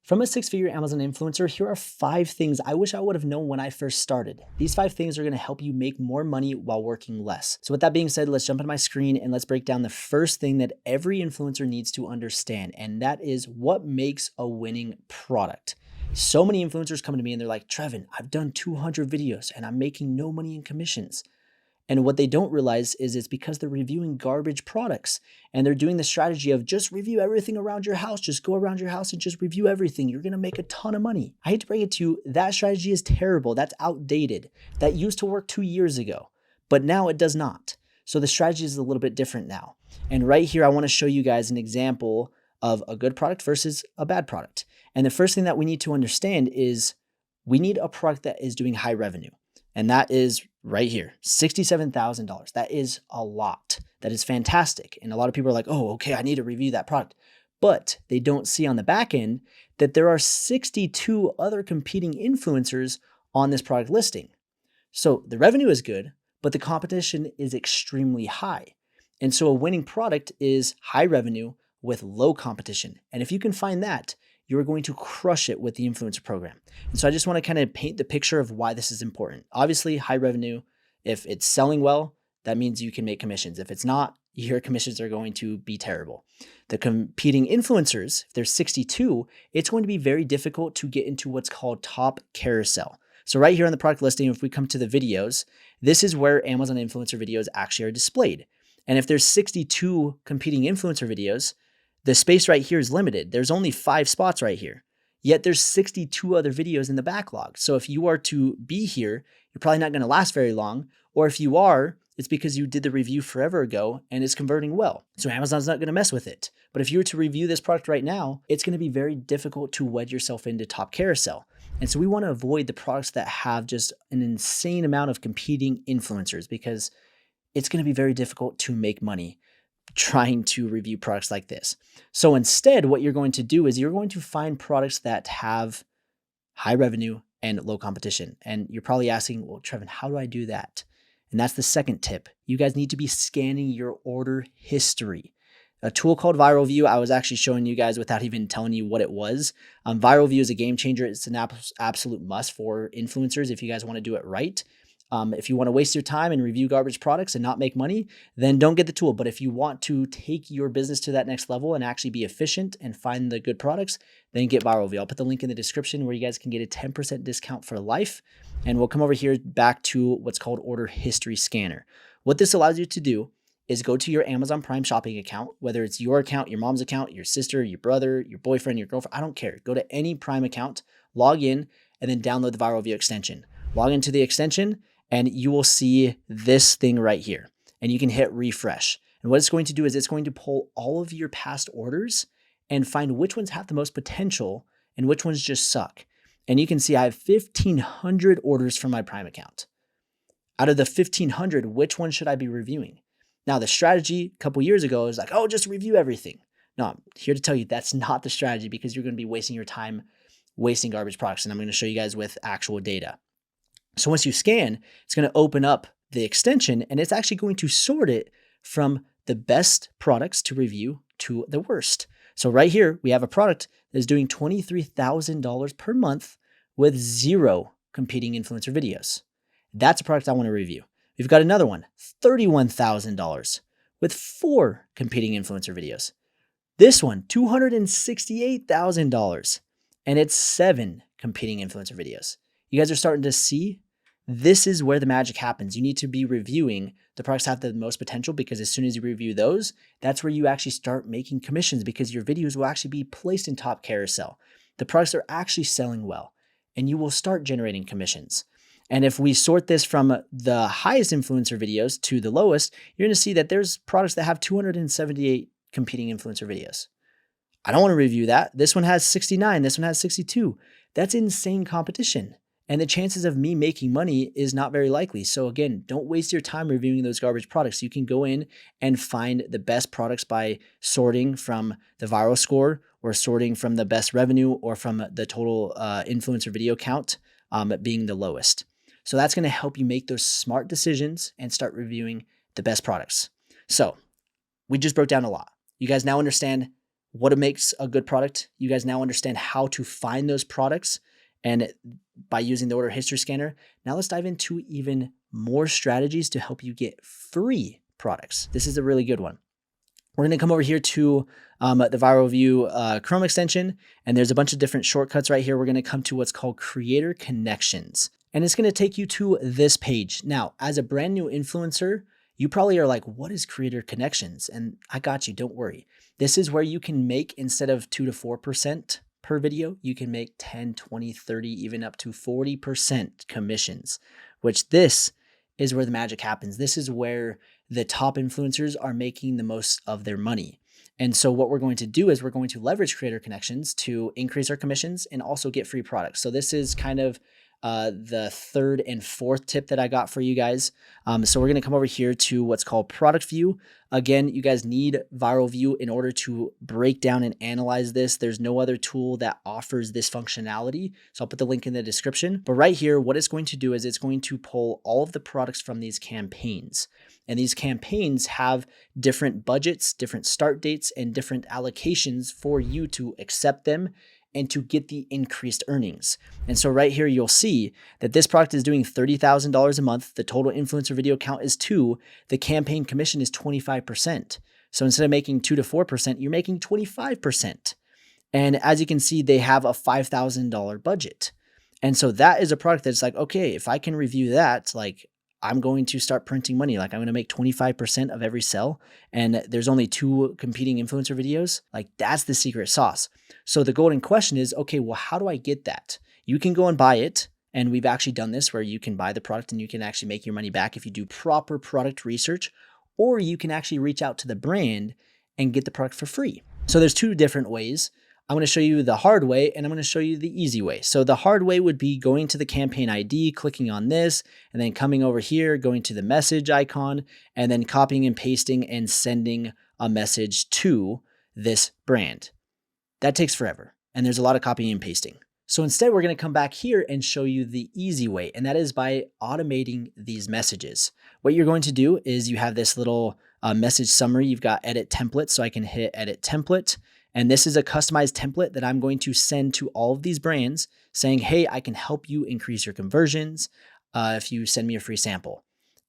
From a six-figure Amazon influencer, here are 5 things I wish I would have known when I first started. These 5 things are going to help you make more money while working less. So with that being said, let's jump into my screen and let's break down the first thing that every influencer needs to understand, and that is what makes a winning product. So many influencers come to me and they're like, Trevin, I've done 200 videos and I'm making no money in commissions. And what they don't realize is it's because they're reviewing garbage products and they're doing the strategy of just review everything around your house. Just go around your house and just review everything. You're going to make a ton of money. I hate to break it to you, that strategy is terrible. That's outdated. That used to work 2 years ago, but now it does not. So the strategy is a little bit different now. And right here, I want to show you guys an example of a good product versus a bad product. And the first thing that we need to understand is we need a product that is doing high revenue. And that is right here, $67,000. That is a lot. That is fantastic. And a lot of people are like, oh, okay, I need to review that product. But they don't see on the back end that there are 62 other competing influencers on this product listing. So the revenue is good, but the competition is extremely high. And so a winning product is high revenue with low competition. And if you can find that, you're going to crush it with the influencer program. And so I just want to kind of paint the picture of why this is important. Obviously, high revenue, if it's selling well, that means you can make commissions. If it's not, your commissions are going to be terrible. The competing influencers, if there's 62, it's going to be very difficult to get into what's called top carousel. So right here on the product listing, if we come to the videos, this is where Amazon influencer videos actually are displayed. And if there's 62 competing influencer videos, the space right here is limited. There's only 5 spots right here, yet there's 62 other videos in the backlog. So if you are to be here, you're probably not going to last very long. Or if you are, it's because you did the review forever ago and it's converting well. So Amazon's not going to mess with it. But if you were to review this product right now, it's going to be very difficult to wedge yourself into top carousel. And so we want to avoid the products that have just an insane amount of competing influencers because it's going to be very difficult to make money trying to review products like this. So instead, what you're going to do is you're going to find products that have high revenue and low competition. And you're probably asking, well, Trevin, how do I do that? And that's the second tip. You guys need to be scanning your order history. A tool called Viral View, I was actually showing you guys without even telling you what it was. Viral View is a game changer. It's an absolute must for influencers if you guys want to do it right. If you want to waste your time and review garbage products and not make money, then don't get the tool. But if you want to take your business to that next level and actually be efficient and find the good products, then get Viral View. I'll put the link in the description where you guys can get a 10% discount for life. And we'll come over here back to what's called Order History Scanner. What this allows you to do is go to your Amazon Prime shopping account, whether it's your account, your mom's account, your sister, your brother, your boyfriend, your girlfriend, I don't care. Go to any Prime account, log in, and then download the Viral View extension. Log into the extension, and you will see this thing right here. And you can hit refresh. And what it's going to do is it's going to pull all of your past orders and find which ones have the most potential and which ones just suck. And you can see I have 1,500 orders from my Prime account. Out of the 1,500, which one should I be reviewing? Now, the strategy a couple years ago is like, oh, just review everything. No, I'm here to tell you that's not the strategy because you're going to be wasting your time wasting garbage products. And I'm going to show you guys with actual data. So once you scan, it's going to open up the extension and it's actually going to sort it from the best products to review to the worst. So right here, we have a product that is doing $23,000 per month with 0 competing influencer videos. That's a product I want to review. We've got another one, $31,000 with 4 competing influencer videos. This one, $268,000 and it's 7 competing influencer videos. You guys are starting to see this is where the magic happens. You need to be reviewing the products that have the most potential because as soon as you review those, that's where you actually start making commissions because your videos will actually be placed in top carousel. The products are actually selling well and you will start generating commissions. And if we sort this from the highest influencer videos to the lowest, you're going to see that there's products that have 278 competing influencer videos. I don't want to review that. This one has 69. This one has 62. That's insane competition. And the chances of me making money is not very likely. So again, don't waste your time reviewing those garbage products. You can go in and find the best products by sorting from the viral score or sorting from the best revenue or from the total influencer video count being the lowest. So that's going to help you make those smart decisions and start reviewing the best products. So we just broke down a lot. You guys now understand what makes a good product. You guys now understand how to find those products and by using the order history scanner. Now let's dive into even more strategies to help you get free products. This is a really good one. We're going to come over here to the Viral View Chrome extension, and there's a bunch of different shortcuts right here. We're going to come to what's called Creator Connections, and it's going to take you to this page. Now, as a brand new influencer, you probably are like, what is Creator Connections? And I got you, don't worry. This is where you can make, instead of 2 to 4% per video, you can make 10, 20, 30, even up to 40% commissions, which this is where the magic happens. This is where the top influencers are making the most of their money. And so what we're going to do is we're going to leverage Creator Connections to increase our commissions and also get free products. So this is kind of the third and fourth tip that I got for you guys. So we're going to come over here to what's called Product View. Again, you guys need Viral View in order to break down and analyze this. There's no other tool that offers this functionality. So I'll put the link in the description. But right here, what it's going to do is it's going to pull all of the products from these campaigns. And these campaigns have different budgets, different start dates, and different allocations for you to accept them and to get the increased earnings. And so right here, you'll see that this product is doing $30,000 a month. The total influencer video count is 2. The campaign commission is 25%. So instead of making 2 to 4%, you're making 25%. And as you can see, they have a $5,000 budget. And so that is a product that's like, okay, if I can review that, like, I'm going to start printing money. Like, I'm going to make 25% of every sell. And there's only 2 competing influencer videos. Like, that's the secret sauce. So the golden question is, okay, well, how do I get that? You can go and buy it. And we've actually done this where you can buy the product and you can actually make your money back if you do proper product research, or you can actually reach out to the brand and get the product for free. So there's 2 different ways. I'm going to show you the hard way and I'm going to show you the easy way. So the hard way would be going to the campaign ID, clicking on this, and then coming over here, going to the message icon, and then copying and pasting and sending a message to this brand. That takes forever. And there's a lot of copying and pasting. So instead, we're going to come back here and show you the easy way. And that is by automating these messages. What you're going to do is you have this little message summary. You've got edit template. So I can hit edit template. And this is a customized template that I'm going to send to all of these brands saying, hey, I can help you increase your conversions if you send me a free sample.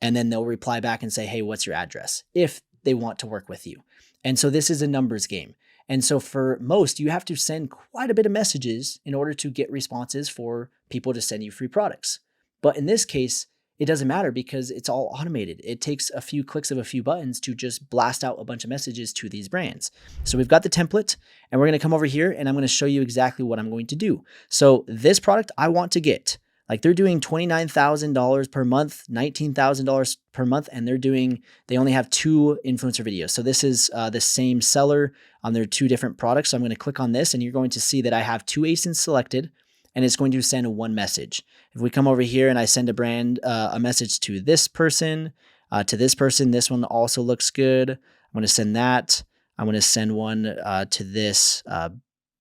And then they'll reply back and say, hey, what's your address? If they want to work with you. And so this is a numbers game. And so for most, you have to send quite a bit of messages in order to get responses for people to send you free products. But in this case, it doesn't matter because it's all automated. It takes a few clicks of a few buttons to just blast out a bunch of messages to these brands. So we've got the template and we're going to come over here and I'm going to show you exactly what I'm going to do. So this product I want to get, like they're doing $29,000 per month, $19,000 per month, and they only have 2 influencer videos. So this is the same seller on their 2 different products. So I'm going to click on this and you're going to see that I have 2 ASINs selected. And it's going to send 1 message. If we come over here and I send a brand a message to this person, this one also looks good. I'm going to send that. I'm going to send one to this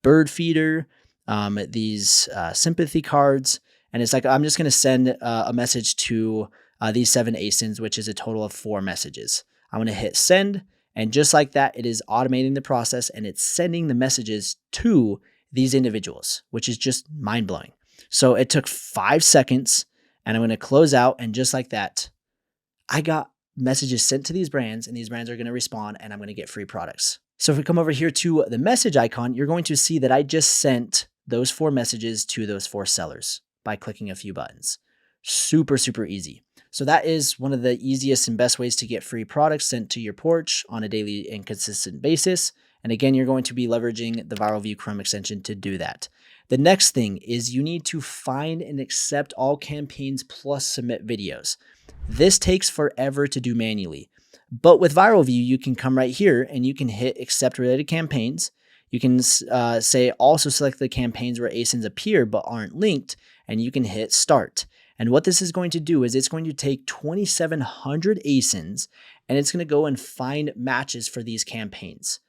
bird feeder, these sympathy cards. And it's like, I'm just going to send a message to these 7 ASINs, which is a total of 4 messages. I'm going to hit send. And just like that, it is automating the process and it's sending the messages to these individuals, which is just mind-blowing. So it took 5 seconds and I'm going to close out. And just like that, I got messages sent to these brands and these brands are going to respond and I'm going to get free products. So if we come over here to the message icon, you're going to see that I just sent those 4 messages to those 4 sellers by clicking a few buttons. Super, super easy. So that is one of the easiest and best ways to get free products sent to your porch on a daily and consistent basis. And again, you're going to be leveraging the Viral View Chrome extension to do that. The next thing is you need to find and accept all campaigns plus submit videos. This takes forever to do manually. But with Viral View, you can come right here and you can hit accept related campaigns. You can say also select the campaigns where ASINs appear but aren't linked, and you can hit start. And what this is going to do is it's going to take 2,700 ASINs and it's going to go and find matches for these campaigns.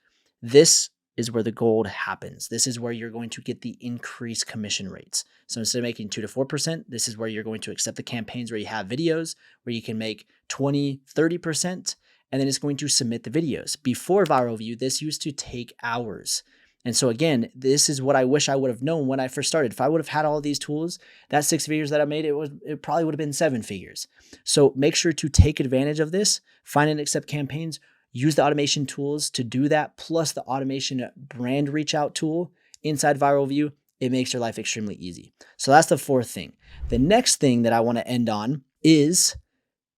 This is where the gold happens. This is where you're going to get the increased commission rates. So instead of making 2 to 4%, this is where you're going to accept the campaigns where you have videos, where you can make 20, 30%. and then it's going to submit the videos. Before Viral View, this used to take hours. And so again, this is what I wish I would have known when I first started. If I would have had all these tools, that 6 figures that I made, it probably would have been 7 figures. So make sure to take advantage of this, find and accept campaigns, use the automation tools to do that, plus the automation brand reach out tool inside Viral View. It makes your life extremely easy. So that's the fourth thing. The next thing that I want to end on is,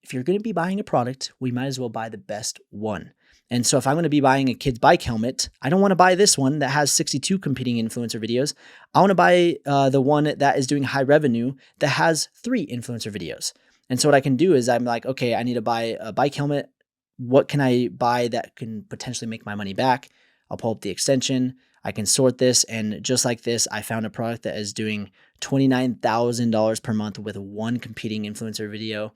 if you're going to be buying a product, we might as well buy the best one. And so if I'm going to be buying a kid's bike helmet, I don't want to buy this one that has 62 competing influencer videos. I want to buy the one that is doing high revenue that has 3 influencer videos. And so what I can do is I'm like, okay, I need to buy a bike helmet. What can I buy that can potentially make my money back? I'll pull up the extension. I can sort this. And just like this, I found a product that is doing $29,000 per month with 1 competing influencer video.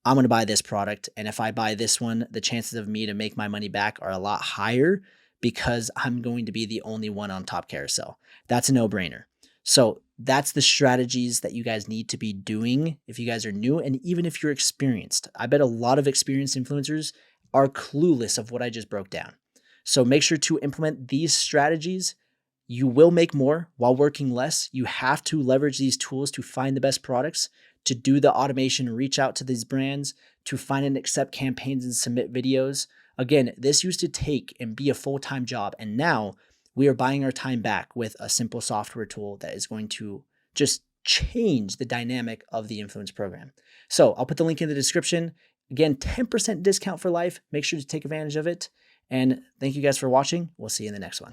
I'm going to buy this product. And if I buy this one, the chances of me to make my money back are a lot higher because I'm going to be the only one on top carousel. That's a no-brainer. So that's the strategies that you guys need to be doing if you guys are new and even if you're experienced. I bet a lot of experienced influencers are clueless of what I just broke down. So make sure to implement these strategies. You will make more while working less. You have to leverage these tools to find the best products, to do the automation, reach out to these brands, to find and accept campaigns and submit videos. Again, this used to take and be a full-time job. And now we are buying our time back with a simple software tool that is going to just change the dynamic of the influence program. So I'll put the link in the description. Again, 10% discount for life. Make sure to take advantage of it. And thank you guys for watching. We'll see you in the next one.